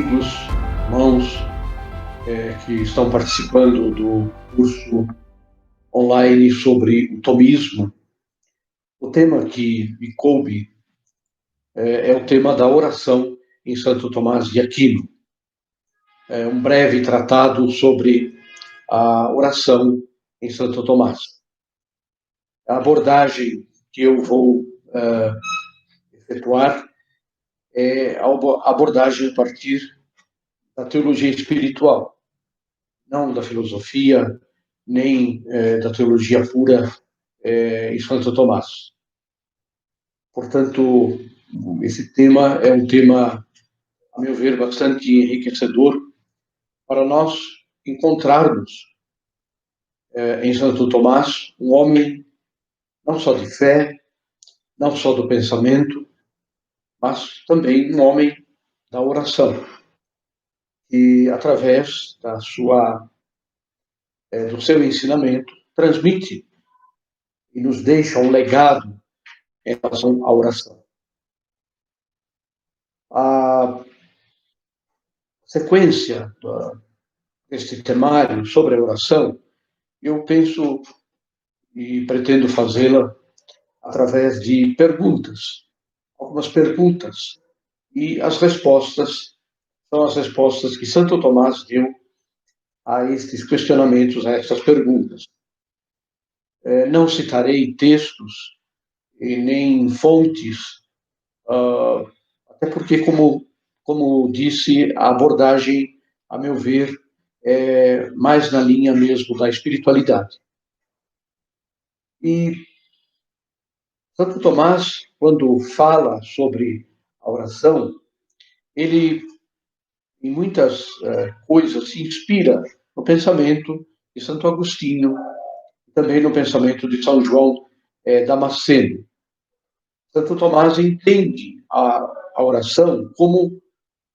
amigos, irmãos que estão participando do curso online sobre o tomismo. O tema que me coube é o tema da oração em Santo Tomás de Aquino. É um breve tratado sobre a oração em Santo Tomás. A abordagem que eu vou efetuar é a abordagem a partir da teologia espiritual, não da filosofia, nem da teologia pura em Santo Tomás. Portanto, esse tema é um tema, a meu ver, bastante enriquecedor para nós encontrarmos em Santo Tomás um homem não só de fé, não só do pensamento, mas também um homem da oração, que através do seu ensinamento transmite e nos deixa um legado em relação à oração. A sequência deste temário sobre a oração, eu penso e pretendo fazê-la através de perguntas, algumas perguntas, e as respostas são as respostas que Santo Tomás deu a estes questionamentos, a estas perguntas. Não citarei textos e nem fontes, até porque, como disse, a abordagem, a meu ver, é mais na linha mesmo da espiritualidade. E Santo Tomás, quando fala sobre a oração, ele, em muitas coisas, se inspira no pensamento de Santo Agostinho, também no pensamento de São João Damasceno. Santo Tomás entende a oração como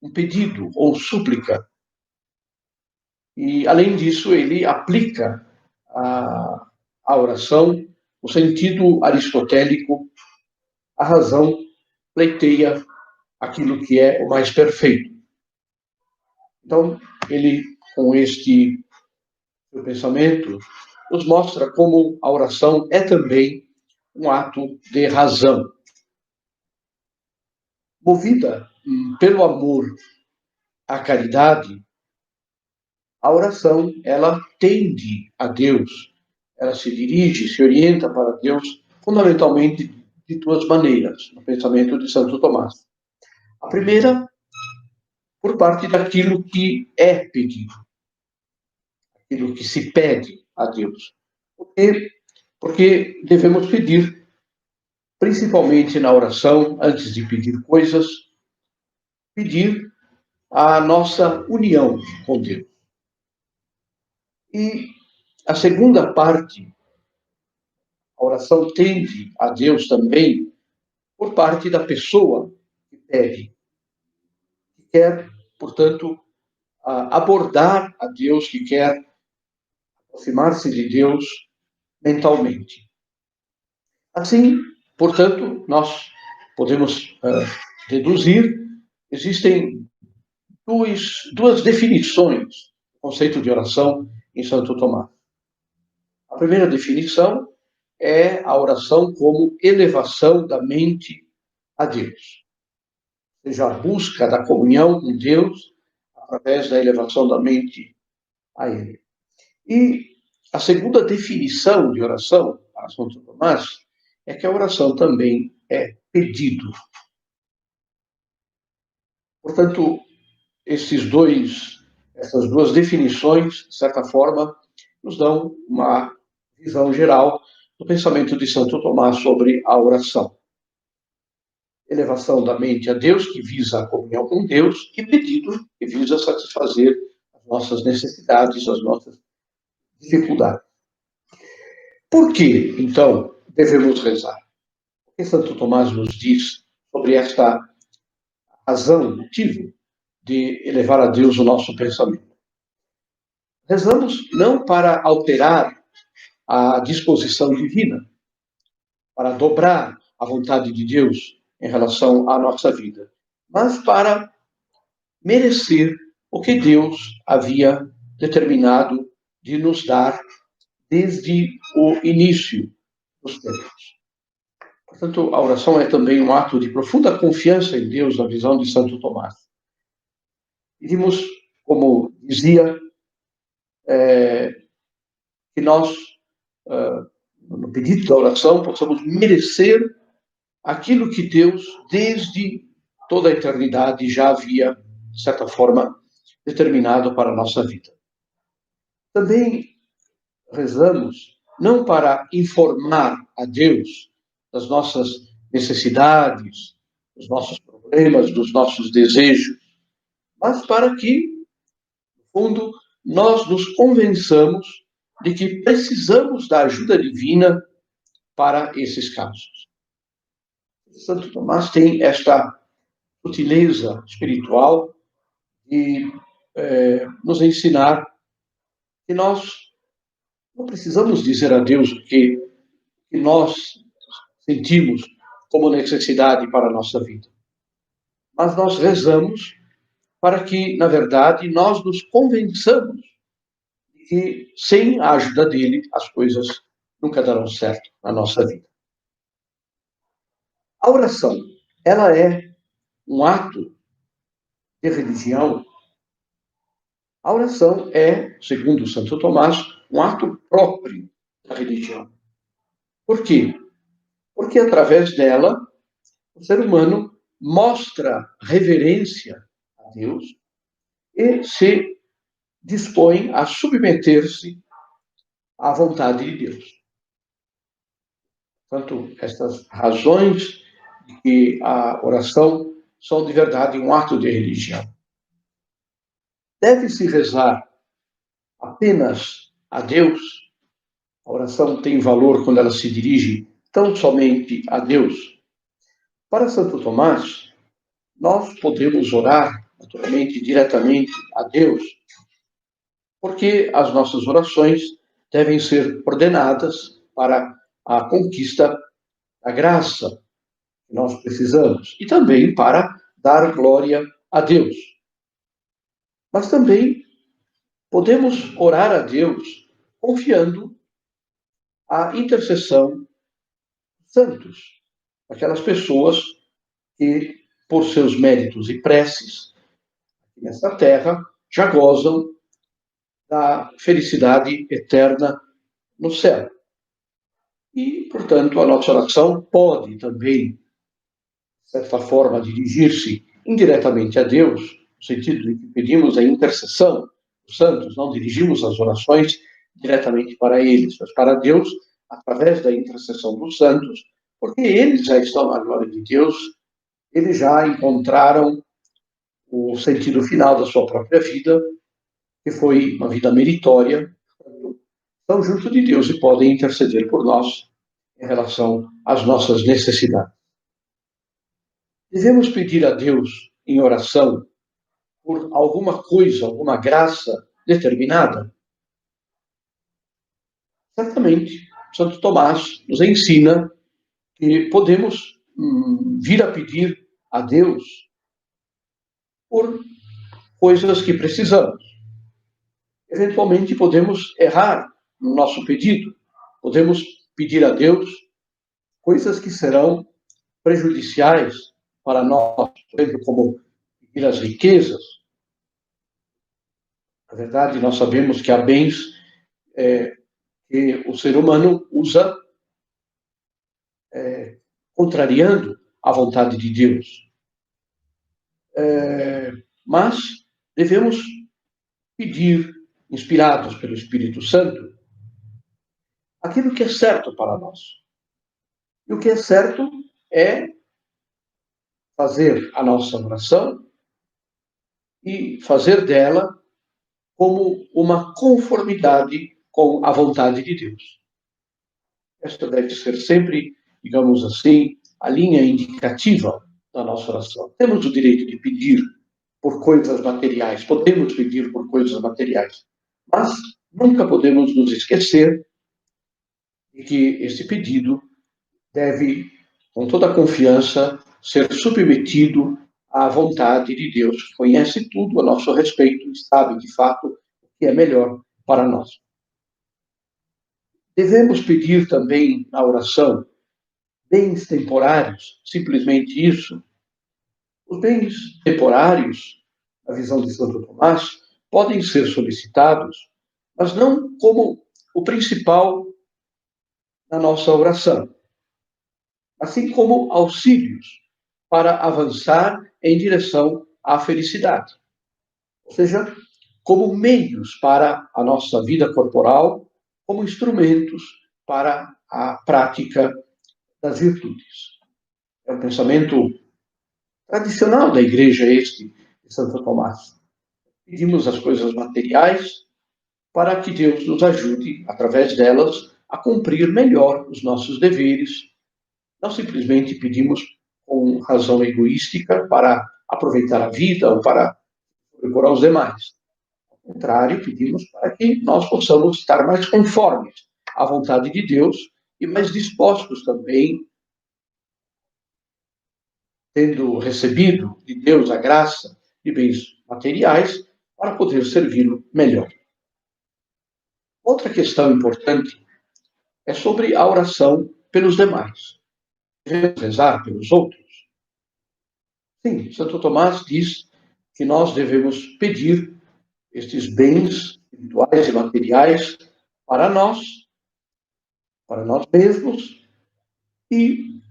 um pedido ou súplica. E, além disso, ele aplica a oração no sentido aristotélico. A razão pleiteia aquilo que é o mais perfeito. Então, ele, com este seu pensamento, nos mostra como a oração é também um ato de razão. Movida pelo amor à caridade, a oração, ela tende a Deus, ela se dirige, se orienta para Deus, fundamentalmente de duas maneiras, no pensamento de Santo Tomás. A primeira, por parte daquilo que é pedido, aquilo que se pede a Deus. Porque devemos pedir, principalmente na oração, antes de pedir coisas, pedir a nossa união com Deus. E a segunda parte, a oração tende a Deus também por parte da pessoa que pede, que quer, portanto, abordar a Deus, que quer aproximar-se de Deus mentalmente. Assim, portanto, nós podemos deduzir, existem duas definições do conceito de oração em Santo Tomás. A primeira definição é a oração como elevação da mente a Deus. Ou seja, a busca da comunhão com Deus através da elevação da mente a Ele. E a segunda definição de oração, para Santo Tomás, é que a oração também é pedido. Portanto, essas duas definições, de certa forma, nos dão uma visão geral do pensamento de Santo Tomás sobre a oração. Elevação da mente a Deus, que visa a comunhão com Deus, e pedido, que visa satisfazer as nossas necessidades, as nossas dificuldades. Por que, então, devemos rezar? O que Santo Tomás nos diz sobre esta razão, motivo de elevar a Deus o nosso pensamento? Rezamos não para alterar a disposição divina, para dobrar a vontade de Deus em relação à nossa vida, mas para merecer o que Deus havia determinado de nos dar desde o início dos tempos. Portanto, a oração é também um ato de profunda confiança em Deus, na visão de Santo Tomás. Pedimos, como dizia, que nós, no pedido da oração, possamos merecer aquilo que Deus, desde toda a eternidade, já havia, de certa forma, determinado para a nossa vida. Também rezamos não para informar a Deus das nossas necessidades, dos nossos problemas, dos nossos desejos, mas para que, no fundo, nós nos convençamos de que precisamos da ajuda divina para esses casos. Santo Tomás tem esta sutileza espiritual de nos ensinar que nós não precisamos dizer a Deus o que nós sentimos como necessidade para a nossa vida. Mas nós rezamos para que, na verdade, nós nos convençamos de que, sem a ajuda dele, as coisas nunca darão certo na nossa vida. A oração, ela é um ato de religião. A oração é, segundo Santo Tomás, um ato próprio da religião. Por quê? Porque através dela, o ser humano mostra reverência a Deus e se dispõe a submeter-se à vontade de Deus. Portanto, estas razões de que a oração são de verdade um ato de religião. Deve-se rezar apenas a Deus. A oração tem valor quando ela se dirige tão somente a Deus. Para Santo Tomás, nós podemos orar, naturalmente, diretamente a Deus, porque as nossas orações devem ser ordenadas para a conquista da graça que nós precisamos e também para dar glória a Deus. Mas também podemos orar a Deus confiando a intercessão dos santos, aquelas pessoas que, por seus méritos e preces, nessa terra, já gozam da felicidade eterna no céu. E, portanto, a nossa oração pode também, de certa forma, dirigir-se indiretamente a Deus, no sentido de que pedimos a intercessão dos santos, não dirigimos as orações diretamente para eles, mas para Deus, através da intercessão dos santos, porque eles já estão na glória de Deus, eles já encontraram o sentido final da sua própria vida, que foi uma vida meritória, estão junto de Deus e podem interceder por nós em relação às nossas necessidades. Devemos pedir a Deus em oração por alguma coisa, alguma graça determinada? Certamente, Santo Tomás nos ensina que podemos vir a pedir a Deus por coisas que precisamos. Eventualmente, podemos errar no nosso pedido. Podemos pedir a Deus coisas que serão prejudiciais para nós, por exemplo, como pedir as riquezas. Na verdade, nós sabemos que há bens que o ser humano usa contrariando a vontade de Deus. Mas devemos pedir, inspirados pelo Espírito Santo, aquilo que é certo para nós. E o que é certo é fazer a nossa oração e fazer dela como uma conformidade com a vontade de Deus. Esta deve ser sempre, digamos assim, a linha indicativa da nossa oração. Temos o direito de pedir por coisas materiais, podemos pedir por coisas materiais, mas nunca podemos nos esquecer de que esse pedido deve, com toda a confiança, ser submetido à vontade de Deus, que conhece tudo a nosso respeito e sabe, de fato, o que é melhor para nós. Devemos pedir também na oração bens temporários, simplesmente isso. Os bens temporários, na visão de Santo Tomás, podem ser solicitados, mas não como o principal na nossa oração, assim como auxílios para avançar em direção à felicidade. Ou seja, como meios para a nossa vida corporal, como instrumentos para a prática das virtudes. É um pensamento tradicional da igreja este de Santo Tomás. Pedimos as coisas materiais para que Deus nos ajude, através delas, a cumprir melhor os nossos deveres. Não simplesmente pedimos com razão egoística para aproveitar a vida ou para procurar os demais. Ao contrário, pedimos para que nós possamos estar mais conformes à vontade de Deus e mais dispostos também, tendo recebido de Deus a graça de bens materiais, para poder servi-lo melhor. Outra questão importante é sobre a oração pelos demais. Devemos rezar pelos outros? Sim, Santo Tomás diz que nós devemos pedir estes bens espirituais e materiais para nós mesmos e,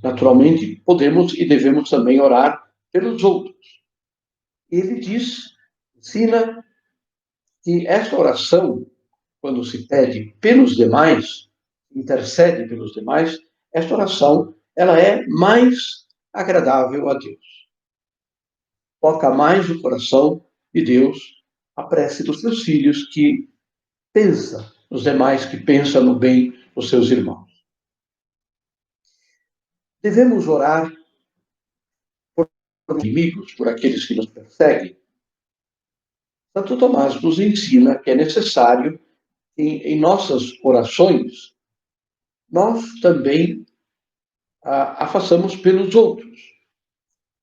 naturalmente, podemos e devemos também orar pelos outros. Ele diz, ensina que essa oração, quando se pede pelos demais, intercede pelos demais, esta oração ela é mais agradável a Deus. Toca mais o coração de Deus a prece dos seus filhos que pensa nos demais, que pensa no bem dos seus irmãos. Devemos orar por inimigos, por aqueles que nos perseguem. Santo Tomás nos ensina que é necessário que em nossas orações nós também a façamos pelos outros,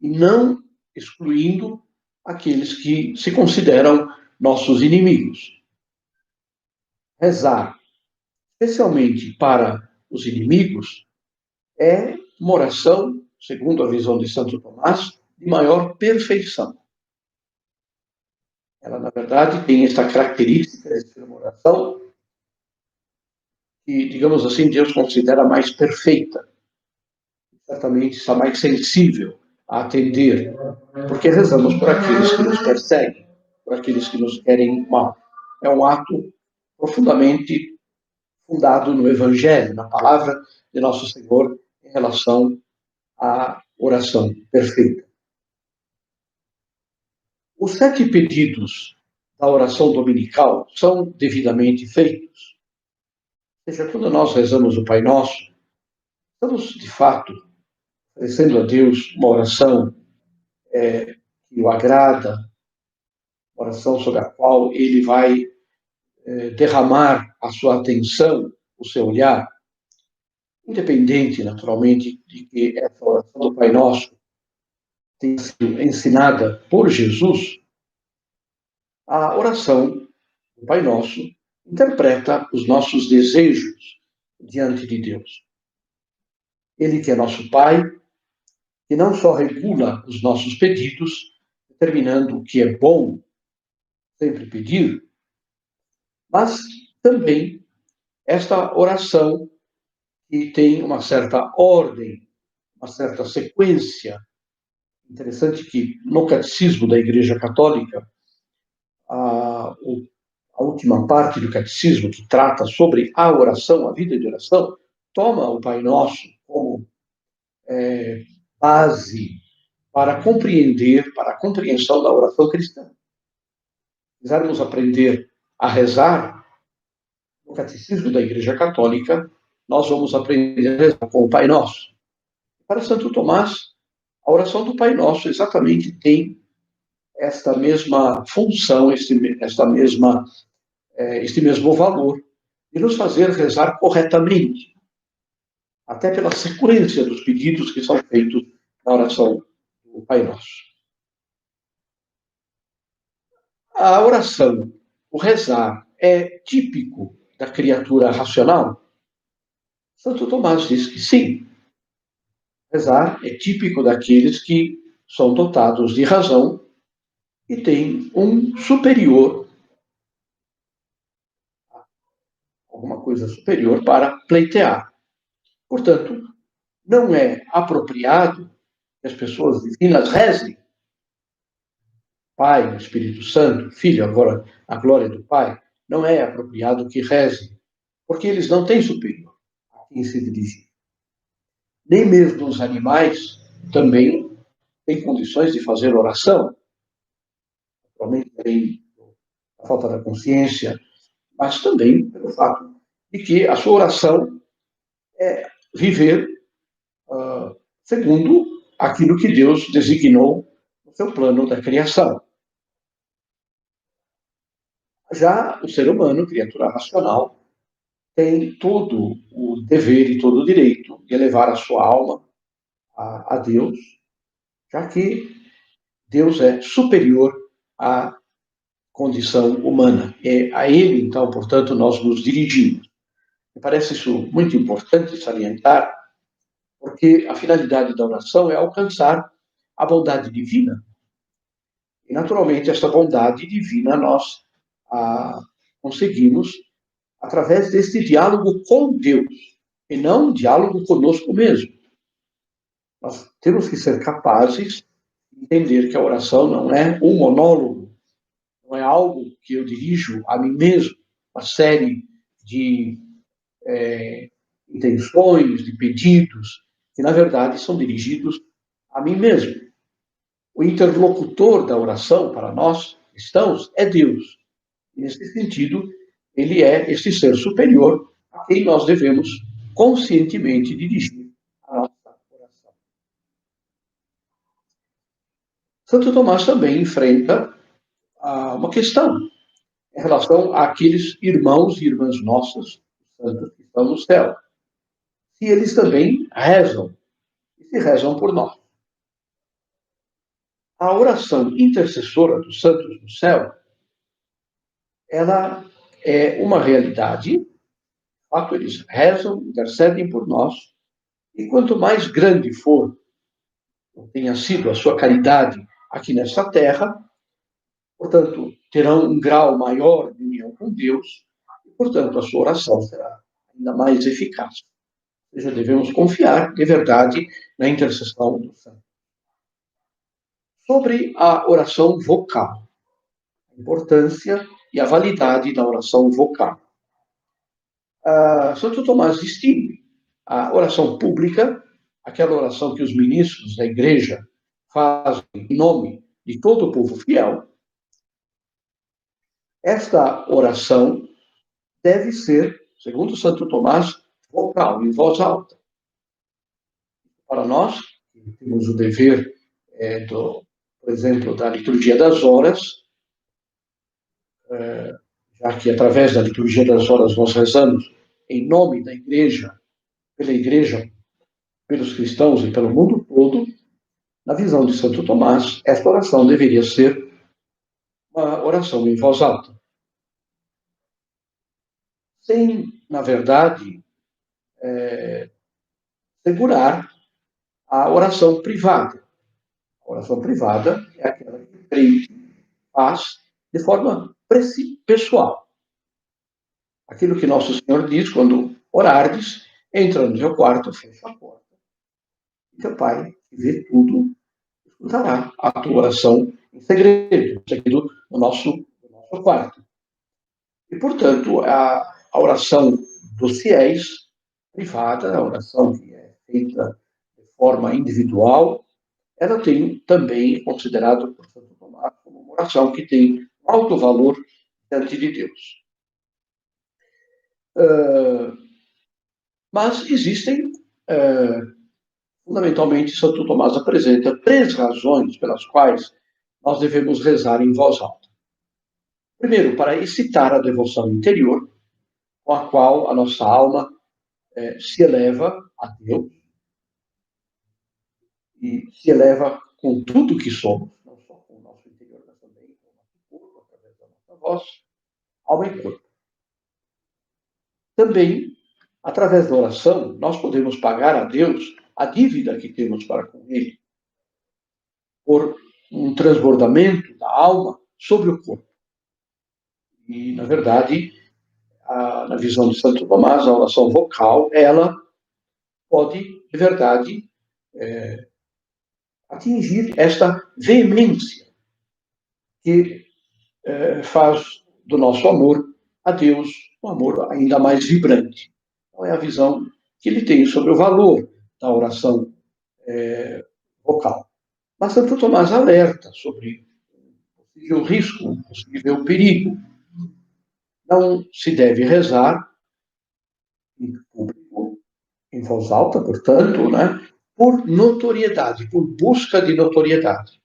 e não excluindo aqueles que se consideram nossos inimigos. Rezar, especialmente para os inimigos, é uma oração, segundo a visão de Santo Tomás, de maior perfeição. Ela, na verdade, tem essa característica de ser uma oração que, digamos assim, Deus considera mais perfeita. Certamente está mais sensível a atender, porque rezamos por aqueles que nos perseguem, por aqueles que nos querem mal. É um ato profundamente fundado no Evangelho, na palavra de Nosso Senhor em relação à oração perfeita. Os 7 pedidos da oração dominical são devidamente feitos. Ou seja, quando nós rezamos o Pai Nosso, estamos, de fato, oferecendo a Deus uma oração que o agrada, uma oração sobre a qual Ele vai derramar a sua atenção, o seu olhar, independente, naturalmente, de que essa oração do Pai Nosso tenha sido ensinada por Jesus. A oração do Pai Nosso interpreta os nossos desejos diante de Deus. Ele que é nosso Pai, que não só regula os nossos pedidos, determinando o que é bom sempre pedir, mas também esta oração que tem uma certa ordem, uma certa sequência. Interessante que no Catecismo da Igreja Católica, a última parte do Catecismo, que trata sobre a oração, a vida de oração, toma o Pai Nosso como base para compreender, para a compreensão da oração cristã. Se quisermos aprender a rezar no Catecismo da Igreja Católica, nós vamos aprender a rezar com o Pai Nosso. Para Santo Tomás, a oração do Pai Nosso exatamente tem esta mesma função, este mesmo valor, de nos fazer rezar corretamente, até pela sequência dos pedidos que são feitos na oração o Pai Nosso. A oração, o rezar, é típico da criatura racional? Santo Tomás diz que sim. Rezar é típico daqueles que são dotados de razão e têm um superior, alguma coisa superior para pleitear. Portanto, não é apropriado que as pessoas divinas rezem. Pai, Espírito Santo, Filho, agora a glória do Pai, não é apropriado que rezem, porque eles não têm superior a quem se dirigir. Nem mesmo os animais também têm condições de fazer oração, provavelmente também a falta da consciência, mas também pelo fato de que a sua oração é viver segundo aquilo que Deus designou no seu plano da criação. Já o ser humano, criatura racional, tem todo o dever e todo o direito de elevar a sua alma a Deus, já que Deus é superior à condição humana. É a Ele, então, portanto, nós nos dirigimos. Me parece isso muito importante salientar, porque a finalidade da oração é alcançar a bondade divina. E, naturalmente, essa bondade divina nós conseguimos através deste diálogo com Deus, e não um diálogo conosco mesmo. Nós temos que ser capazes de entender que a oração não é um monólogo, não é algo que eu dirijo a mim mesmo, uma série de intenções, de pedidos, que na verdade são dirigidos a mim mesmo. O interlocutor da oração para nós cristãos é Deus. E, nesse sentido, ele é este ser superior a quem nós devemos conscientemente dirigir a nossa oração. Santo Tomás também enfrenta uma questão em relação àqueles irmãos e irmãs nossas, santos que estão no céu. Se eles também rezam, e se rezam por nós. A oração intercessora dos santos no céu, ela é uma realidade. De fato, eles rezam, intercedem por nós, e quanto mais grande for, tenha sido a sua caridade aqui nesta terra, portanto, terão um grau maior de união com Deus, e, portanto, a sua oração será ainda mais eficaz. Ou seja, devemos confiar, de verdade, na intercessão do santo. Sobre a oração vocal, a importância e a validade da oração vocal. Santo Tomás distingue a oração pública, aquela oração que os ministros da igreja fazem em nome de todo o povo fiel. Esta oração deve ser, segundo Santo Tomás, vocal, em voz alta. Para nós, que temos o dever, por exemplo, da liturgia das horas, já que através da liturgia das horas nós rezamos em nome da igreja, pelos cristãos e pelo mundo todo, na visão de Santo Tomás, esta oração deveria ser uma oração em voz alta. Sem, na verdade, segurar a oração privada. A oração privada é aquela que o crente faz de forma pessoal. Aquilo que Nosso Senhor diz quando orardes, entra no teu quarto, fecha a porta. E teu Pai, que vê tudo, escutará a tua oração em segredo no nosso quarto. E, portanto, a oração dos fiéis, privada, a oração que é feita de forma individual, ela tem também considerado por Santo Tomás como uma oração que tem um alto valor diante de Deus. Mas existem, fundamentalmente, Santo Tomás apresenta 3 razões pelas quais nós devemos rezar em voz alta. Primeiro, para excitar a devoção interior, com a qual a nossa alma se eleva a Deus, e se eleva com tudo que somos, não só com o nosso interior, mas também com o nosso corpo, através da nossa voz, alma e corpo. Também, através da oração, nós podemos pagar a Deus a dívida que temos para com Ele, por um transbordamento da alma sobre o corpo. E, na verdade, na visão de Santo Tomás, a oração vocal, ela pode, de verdade, atingir esta veemência que faz do nosso amor a Deus um amor ainda mais vibrante. Então, é a visão que ele tem sobre o valor da oração vocal. Mas Santo Tomás alerta sobre o possível risco, o possível perigo. Não se deve rezar em público, em voz alta, portanto, né, por notoriedade, por busca de notoriedade.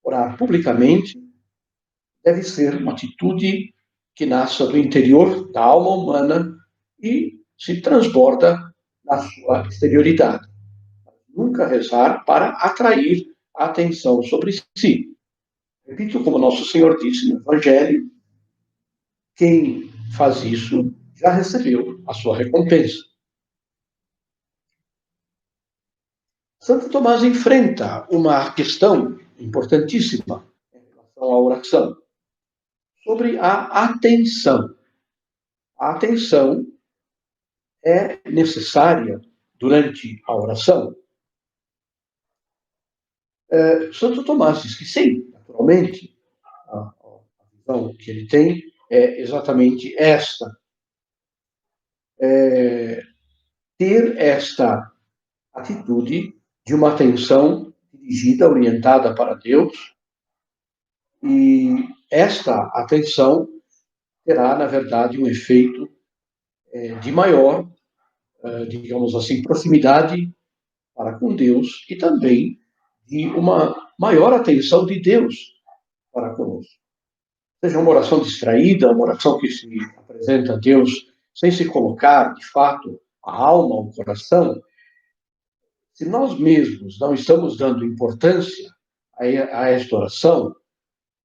Orar publicamente deve ser uma atitude que nasça do interior da alma humana e se transborda na sua exterioridade. Nunca rezar para atrair a atenção sobre si. Repito, como Nosso Senhor disse no Evangelho, quem faz isso já recebeu a sua recompensa. Santo Tomás enfrenta uma questão importantíssima em relação à oração, sobre a atenção. A atenção é necessária durante a oração? Santo Tomás diz que sim, naturalmente. A visão que ele tem é exatamente esta. Ter esta atitude de uma atenção dirigida, orientada para Deus, e esta atenção terá, na verdade, um efeito de maior, digamos assim, proximidade para com Deus e também de uma maior atenção de Deus para conosco. Seja uma oração distraída, uma oração que se apresenta a Deus sem se colocar, de fato, a alma, o coração. Se nós mesmos não estamos dando importância a esta oração,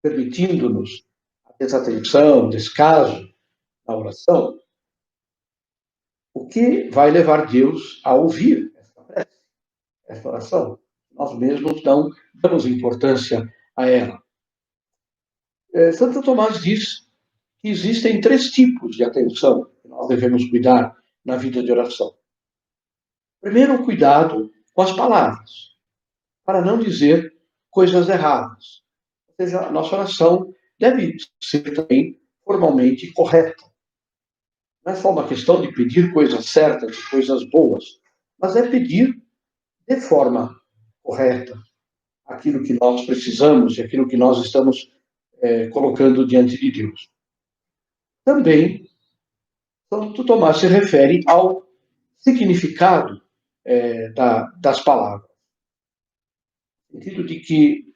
permitindo-nos a desatenção, descaso na oração, o que vai levar Deus a ouvir esta prece, esta oração? Nós mesmos não damos importância a ela. Santo Tomás diz que existem 3 tipos de atenção que nós devemos cuidar na vida de oração. Primeiro, o cuidado com as palavras, para não dizer coisas erradas. Ou seja, a nossa oração deve ser também formalmente correta. Não é só uma questão de pedir coisas certas, coisas boas, mas é pedir de forma correta aquilo que nós precisamos e aquilo que nós estamos colocando diante de Deus. Também, Santo Tomás se refere ao significado das palavras. No sentido de que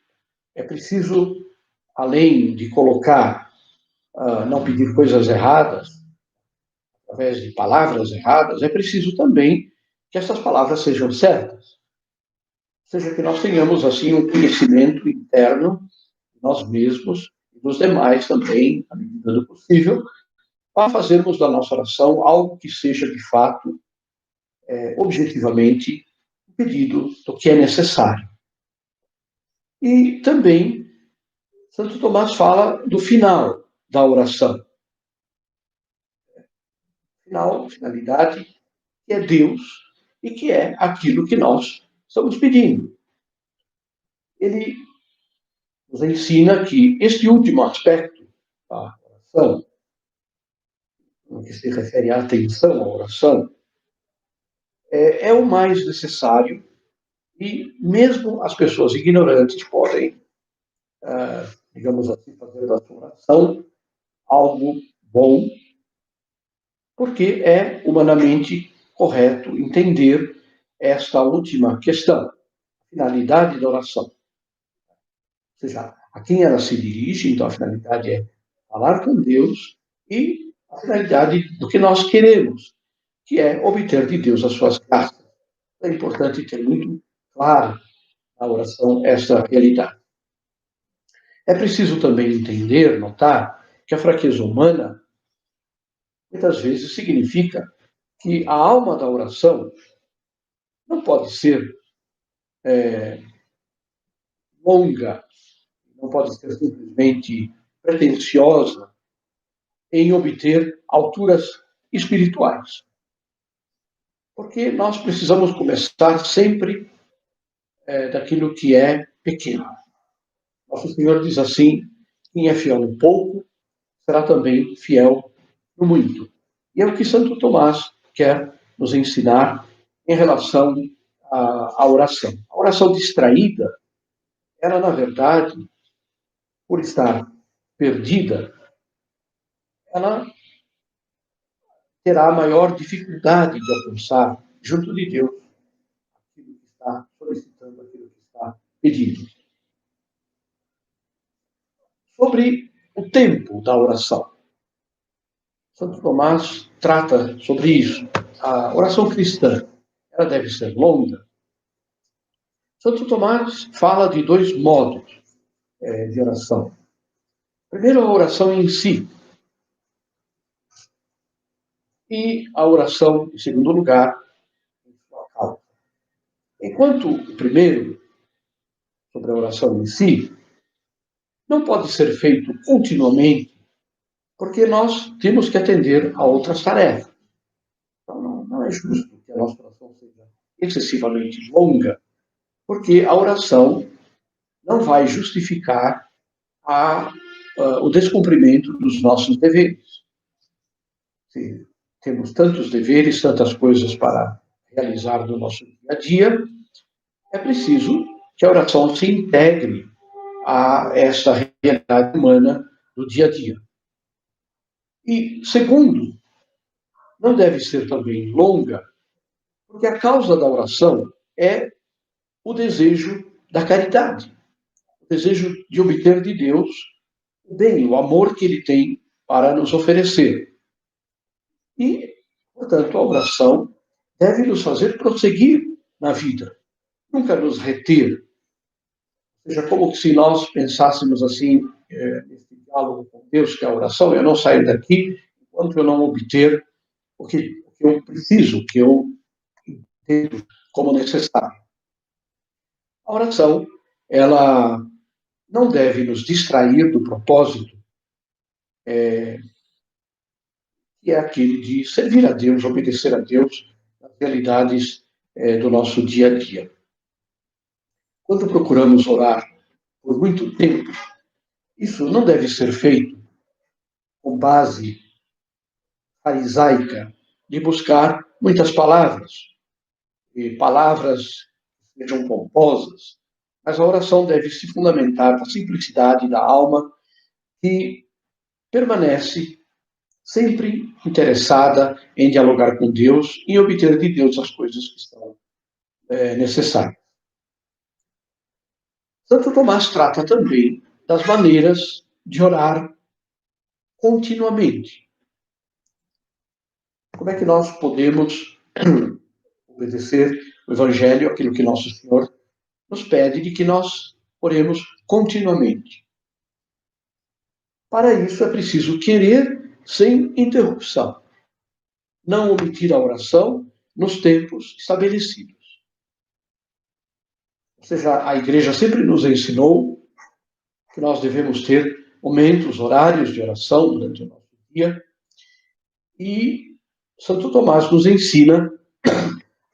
é preciso, além de colocar, não pedir coisas erradas, através de palavras erradas, é preciso também que essas palavras sejam certas. Ou seja, que nós tenhamos, assim, um conhecimento interno de nós mesmos e dos demais também, à medida do possível, para fazermos da nossa oração algo que seja, de fato, objetivamente, o pedido do que é necessário. E também, Santo Tomás fala do final da oração. Final, finalidade, que é Deus e que é aquilo que nós estamos pedindo. Ele nos ensina que este último aspecto da oração, no que se refere à atenção à oração, é o mais necessário e mesmo as pessoas ignorantes podem, digamos assim, fazer da sua oração algo bom, porque é humanamente correto entender esta última questão, a finalidade da oração. Ou seja, a quem ela se dirige, então a finalidade é falar com Deus e a finalidade do que nós queremos, que é obter de Deus as suas graças. É importante ter muito claro na oração esta realidade. É preciso também entender, notar, que a fraqueza humana muitas vezes significa que a alma da oração não pode ser longa, não pode ser simplesmente pretensiosa em obter alturas espirituais. Porque nós precisamos começar sempre daquilo que é pequeno. Nosso Senhor diz assim: quem é fiel no pouco, será também fiel no muito. E é o que Santo Tomás quer nos ensinar em relação à oração. A oração distraída, ela, na verdade, por estar perdida, ela terá maior dificuldade de alcançar junto de Deus aquilo que está solicitando, aquilo que está pedindo. Sobre o tempo da oração. Santo Tomás trata sobre isso. A oração cristã, ela deve ser longa. Santo Tomás fala de dois modos de oração. Primeiro, a oração em si. E a oração, em segundo lugar, em sua causa. Enquanto o primeiro, sobre a oração em si, não pode ser feito continuamente, porque nós temos que atender a outras tarefas. Então, não é justo que a nossa oração seja excessivamente longa, porque a oração não vai justificar o descumprimento dos nossos deveres. Se temos tantos deveres, tantas coisas para realizar no nosso dia a dia, é preciso que a oração se integre a esta realidade humana do dia a dia. E, segundo, não deve ser também longa, porque a causa da oração é o desejo da caridade, o desejo de obter de Deus o bem, o amor que Ele tem para nos oferecer. E, portanto, a oração deve nos fazer prosseguir na vida, nunca nos reter. Ou seja, como se nós pensássemos assim, nesse diálogo com Deus, que é a oração, eu não saio daqui enquanto eu não obter o que eu preciso, o que eu entendo como necessário. A oração, ela não deve nos distrair do propósito, que é aquele de servir a Deus, obedecer a Deus nas realidades do nosso dia a dia. Quando procuramos orar por muito tempo, isso não deve ser feito com base farisaica de buscar muitas palavras, e palavras que sejam pomposas, mas a oração deve se fundamentar na simplicidade da alma que permanece sempre interessada em dialogar com Deus e obter de Deus as coisas que são necessárias. Santo Tomás trata também das maneiras de orar continuamente. Como é que nós podemos obedecer o Evangelho, aquilo que Nosso Senhor nos pede de que nós oremos continuamente? Para isso é preciso querer sem interrupção, não omitir a oração nos tempos estabelecidos. Ou seja, a Igreja sempre nos ensinou que nós devemos ter momentos, horários de oração durante o nosso dia, e Santo Tomás nos ensina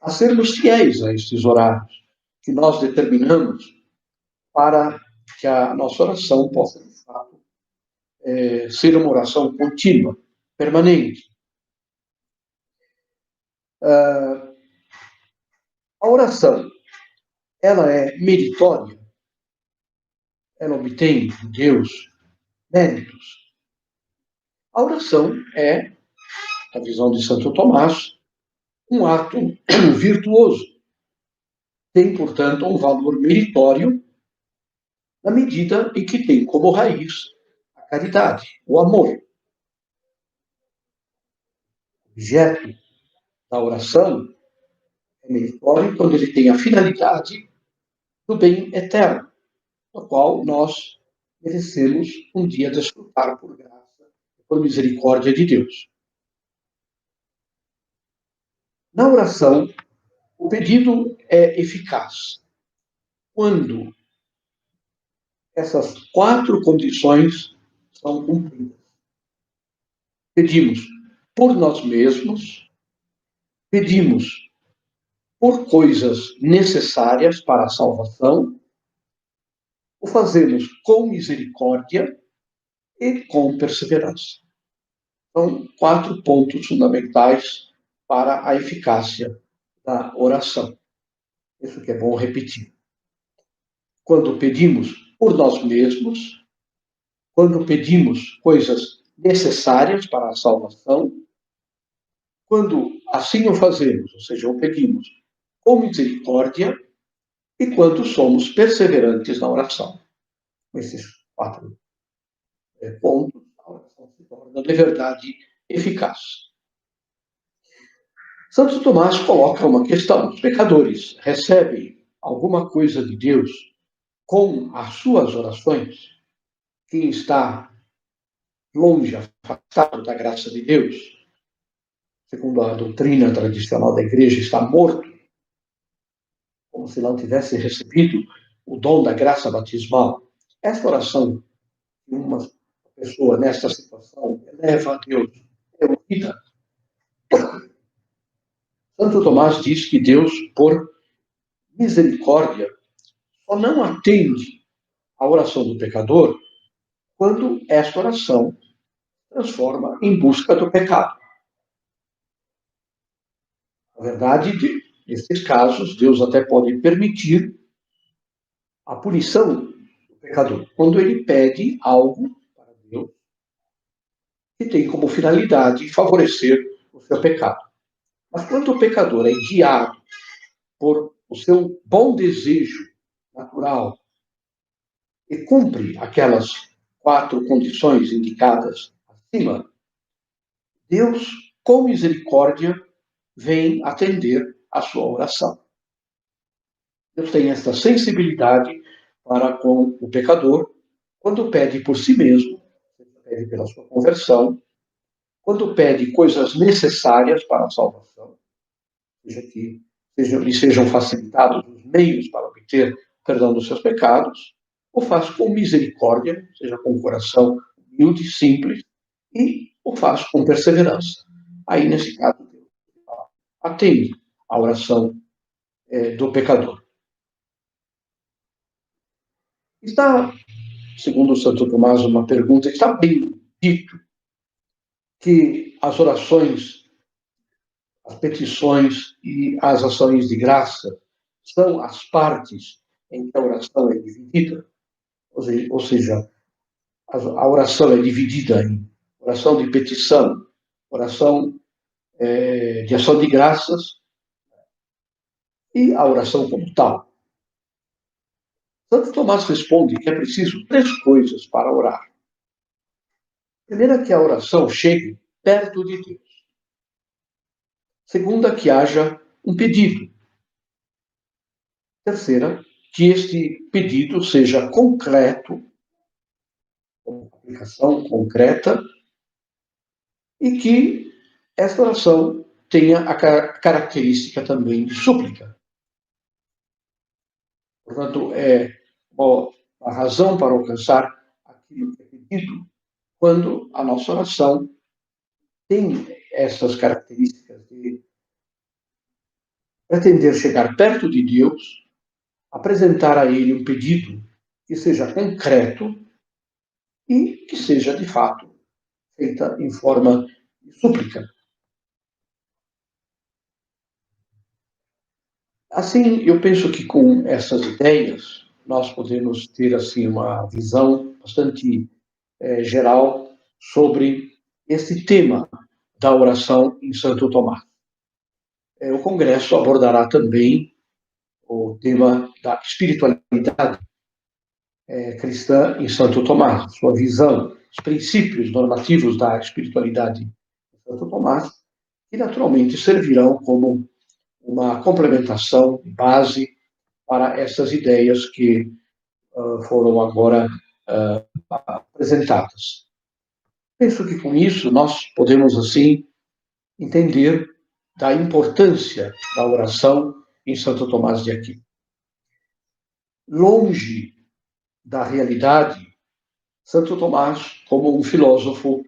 a sermos fiéis a estes horários que nós determinamos para que a nossa oração possa, de fato, ser uma oração contínua, permanente. A oração, ela é meritória, ela obtém de Deus méritos. A oração é, na visão de Santo Tomás, um ato virtuoso. Tem, portanto, um valor meritório na medida em que tem como raiz a caridade, o amor. O objeto da oração é meritório quando ele tem a finalidade do bem eterno, do qual nós merecemos um dia desfrutar por graça e por misericórdia de Deus. Na oração, o pedido é eficaz quando essas 4 condições são cumpridas. Pedimos por nós mesmos, pedimos por coisas necessárias para a salvação, o fazemos com misericórdia e com perseverança. São 4 pontos fundamentais para a eficácia da oração. Isso que é bom repetir. Quando pedimos por nós mesmos, quando pedimos coisas necessárias para a salvação, quando assim o fazemos, ou seja, o pedimos com misericórdia, e quando somos perseverantes na oração. Com esses 4 pontos, a oração se torna de verdade eficaz. Santo Tomás coloca uma questão: os pecadores recebem alguma coisa de Deus com as suas orações? Quem está longe, afastado da graça de Deus, segundo a doutrina tradicional da igreja, está morto, como se não tivesse recebido o dom da graça batismal. Esta oração que uma pessoa nesta situação eleva a Deus é ouvida. Santo Tomás diz que Deus, por misericórdia, só não atende a oração do pecador quando esta oração transforma em busca do pecado. Na verdade, nesses casos, Deus até pode permitir a punição do pecador, quando ele pede algo para Deus que tem como finalidade favorecer o seu pecado. Mas quando o pecador é guiado por o seu bom desejo natural e cumpre aquelas 4 condições indicadas acima, Deus, com misericórdia, vem atender a sua oração. Deus tem esta sensibilidade para com o pecador quando pede por si mesmo, pede pela sua conversão, quando pede coisas necessárias para a salvação, seja que lhe sejam facilitados os meios para obter perdão dos seus pecados, o faz com misericórdia, seja com coração humilde, simples, e o faz com perseverança. Aí, nesse caso, Deus atende a oração do pecador. Está, segundo Santo Tomás, uma pergunta, está bem dito que as orações, as petições e as ações de graça são as partes em que a oração é dividida? Ou seja, a oração é dividida em oração de petição, oração de ação de graças e a oração como tal. Santo Tomás responde que é preciso 3 coisas para orar. Primeira, que a oração chegue perto de Deus. Segunda, que haja um pedido. Terceira, que este pedido seja concreto, com aplicação concreta, e que esta oração tenha a característica também de súplica. Portanto, é uma razão para alcançar aquilo que é pedido quando a nossa oração tem essas características de pretender chegar perto de Deus, apresentar a Ele um pedido que seja concreto e que seja, de fato, feita em forma de súplica. Assim, eu penso que com essas ideias nós podemos ter assim uma visão bastante geral sobre esse tema da oração em Santo Tomás. O Congresso abordará também o tema da espiritualidade cristã em Santo Tomás, sua visão, os princípios normativos da espiritualidade de Santo Tomás, que naturalmente servirão como uma complementação, base para essas ideias que foram agora apresentadas. Penso que com isso nós podemos, assim, entender da importância da oração em Santo Tomás de Aquino. Longe da realidade, Santo Tomás, como um filósofo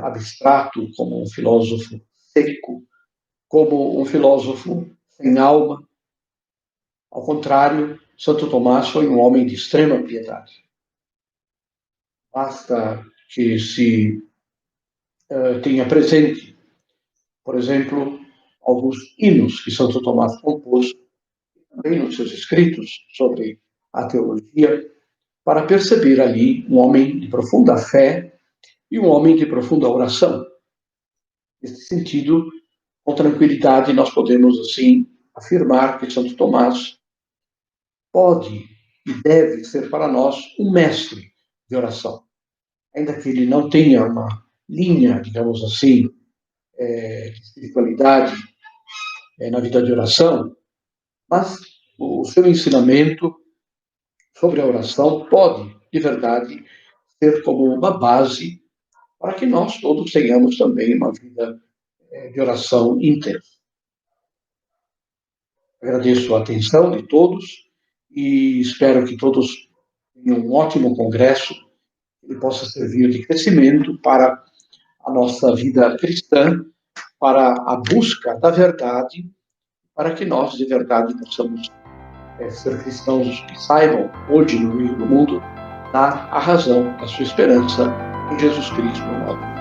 abstrato, como um filósofo seco, como um filósofo sem alma. Ao contrário, Santo Tomás foi um homem de extrema piedade. Basta que se tenha presente, por exemplo, alguns hinos que Santo Tomás compôs, também nos seus escritos sobre a teologia, para perceber ali um homem de profunda fé e um homem de profunda oração. Nesse sentido, com tranquilidade, nós podemos, assim, afirmar que Santo Tomás pode e deve ser para nós um mestre de oração. Ainda que ele não tenha uma linha, digamos assim, de espiritualidade na vida de oração, mas o seu ensinamento sobre a oração pode, de verdade, ser como uma base para que nós todos tenhamos também uma vida de oração intensa. Agradeço a atenção de todos e espero que todos tenham um ótimo congresso, que ele possa servir de crescimento para a nossa vida cristã, para a busca da verdade, para que nós, de verdade, possamos ser cristãos que saibam, hoje no meio do mundo, dar a razão da sua esperança em Jesus Cristo, nosso